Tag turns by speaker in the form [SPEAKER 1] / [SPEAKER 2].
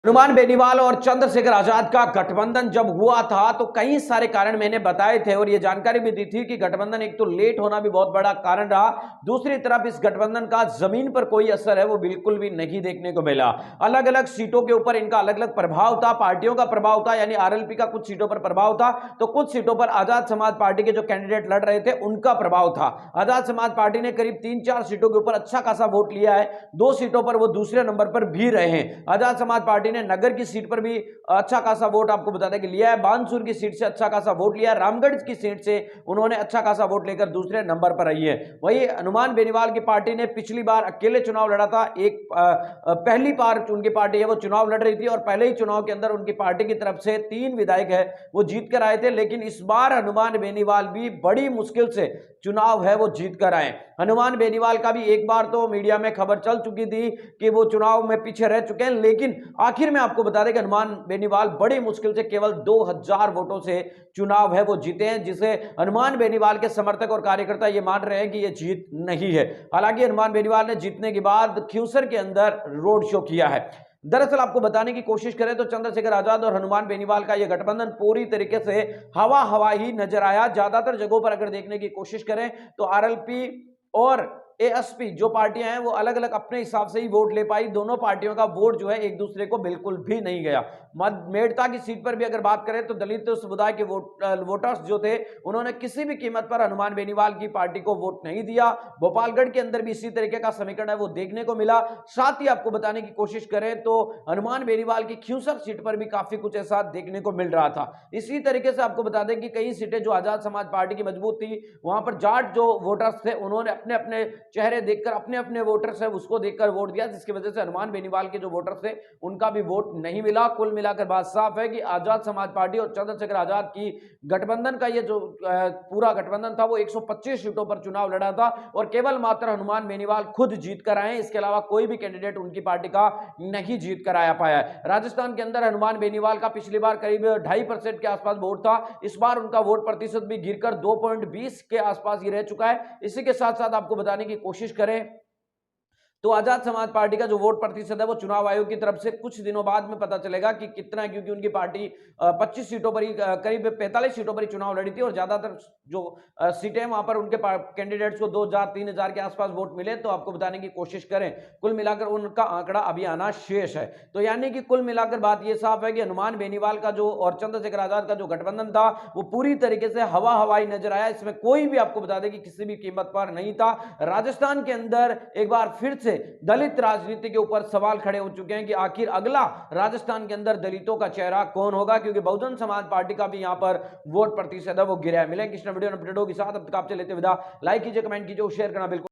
[SPEAKER 1] हनुमान बेनीवाल और चंद्रशेखर आजाद का गठबंधन जब हुआ था तो कई सारे कारण मैंने बताए थे और यह जानकारी भी दी थी कि गठबंधन एक तो लेट होना भी बहुत बड़ा कारण रहा। दूसरी तरफ इस गठबंधन का जमीन पर कोई असर है वो बिल्कुल भी नहीं देखने को मिला। अलग अलग सीटों के ऊपर इनका अलग अलग प्रभाव था, पार्टियों का प्रभाव था, यानी आरएलपी का कुछ सीटों पर प्रभाव था तो कुछ सीटों पर आजाद समाज पार्टी के जो कैंडिडेट लड़ रहे थे उनका प्रभाव था। आजाद समाज पार्टी ने करीब 3-4 सीटों के ऊपर अच्छा खासा वोट लिया है, 2 सीटों पर वो दूसरे नंबर पर भी रहे हैं। आजाद समाज पार्टी ने नगर की सीट पर भी अच्छा खासा वोट आपको बता दें कि लिया है, बानसूर की सीट से अच्छा खासा वोट लिया है, रामगढ़ की सीट से उन्होंने अच्छा खासा वोट लेकर दूसरे नंबर पर रही है। वही हनुमान बेनीवाल की पार्टी ने पिछली बार अकेले चुनाव लड़ा था, पहली बार उनकी पार्टी है वो चुनाव लड़ रही थी और पहले ही चुनाव के अंदर उनकी पार्टी की तरफ से 3 विधायक है वो जीत कर आए थे। लेकिन इस बार हनुमान बेनीवाल भी बड़ी मुश्किल से चुनाव है वो जीत कर आए। हनुमान बेनीवाल का भी एक बार तो मीडिया में खबर चल चुकी थी कि वो चुनाव में पीछे रह चुके हैं, लेकिन आखिर में आपको बता दें कि हनुमान बेनीवाल बड़ी मुश्किल से केवल 2000 वोटों से चुनाव है वो जीते हैं, जिसे हनुमान बेनीवाल के समर्थक और कार्यकर्ता ये मान रहे हैं कि ये जीत नहीं है। हालांकि हनुमान बेनीवाल ने जीतने के बाद खियूसर के अंदर रोड शो किया है। दरअसल आपको बताने की कोशिश करें तो चंद्रशेखर आजाद और हनुमान बेनीवाल का यह गठबंधन पूरी तरीके से हवा हवा ही नजर आया। ज्यादातर जगहों पर अगर देखने की कोशिश करें तो आरएलपी और एएसपी जो पार्टियां हैं वो अलग अलग अपने हिसाब से ही वोट ले पाई। दोनों पार्टियों का वोट जो है एक दूसरे को बिल्कुल भी नहीं गया। मेड़ता की सीट पर भी अगर बात करें तो दलित समुदाय के वोटर्स जो थे उन्होंने किसी भी कीमत पर हनुमान बेनीवाल की पार्टी को वोट नहीं दिया। भोपालगढ़ के अंदर भी इसी तरीके का समीकरण है वो देखने को मिला। साथ ही आपको बताने की कोशिश करें तो हनुमान बेनीवाल की खियूसर सीट पर भी काफी कुछ ऐसा देखने को मिल रहा था। इसी तरीके से आपको बता दें कि कई सीटें जो आजाद समाज पार्टी की मजबूत थी वहां पर जाट जो वोटर्स थे उन्होंने अपने अपने चेहरे देखकर अपने अपने वोटर्स है उसको देखकर वोट दिया, जिसकी वजह से हनुमान बेनीवाल के जो वोटर्स थे उनका भी वोट नहीं मिला। कुल मिलाकर बात साफ है कि आजाद समाज पार्टी और चंद्रशेखर आजाद की गठबंधन का ये जो पूरा गठबंधन था वो 125 सीटों पर चुनाव लड़ा था और केवल मात्र हनुमान बेनीवाल खुद जीत कर आए। इसके अलावा कोई भी कैंडिडेट उनकी पार्टी का नहीं जीत कर आया पाया है। राजस्थान के अंदर हनुमान बेनीवाल का पिछली बार करीब 2.5% के आसपास वोट था, इस बार उनका वोट प्रतिशत भी गिरकर 2.20 के आसपास ही रह चुका है। इसी के साथ साथ आपको बताने की कोशिश करें तो आजाद समाज पार्टी का जो वोट प्रतिशत है वो चुनाव आयोग की तरफ से कुछ दिनों बाद में पता चलेगा कि कितना है, क्योंकि उनकी पार्टी 25 सीटों पर ही करीब 45 सीटों पर ही चुनाव लड़ी थी और ज्यादातर जो सीटें वहां पर उनके कैंडिडेट्स को 2000-3000 के आसपास वोट मिले। तो आपको बताने की कोशिश करें कुल मिलाकर उनका आंकड़ा अभी आना शेष है। तो यानी कि कुल मिलाकर बात यह साफ है कि हनुमान बेनीवाल का जो और चंद्रशेखर आजाद का जो गठबंधन था वो पूरी तरीके से हवा हवाई नजर आया। इसमें कोई भी आपको बता दें कि किसी भी कीमत पर नहीं था। राजस्थान के अंदर एक बार फिर से दलित राजनीति के ऊपर सवाल खड़े हो चुके हैं कि आखिर अगला राजस्थान के अंदर दलितों का चेहरा कौन होगा, क्योंकि बहुजन समाज पार्टी का भी यहां पर वोट प्रतिशत है वो गिरा है। मिलेंगे किसी वीडियो अपडेट होगी, साथ अब तक आपसे लेते विदा। लाइक कीजिए, कमेंट कीजिए, शेयर करना बिल्कुल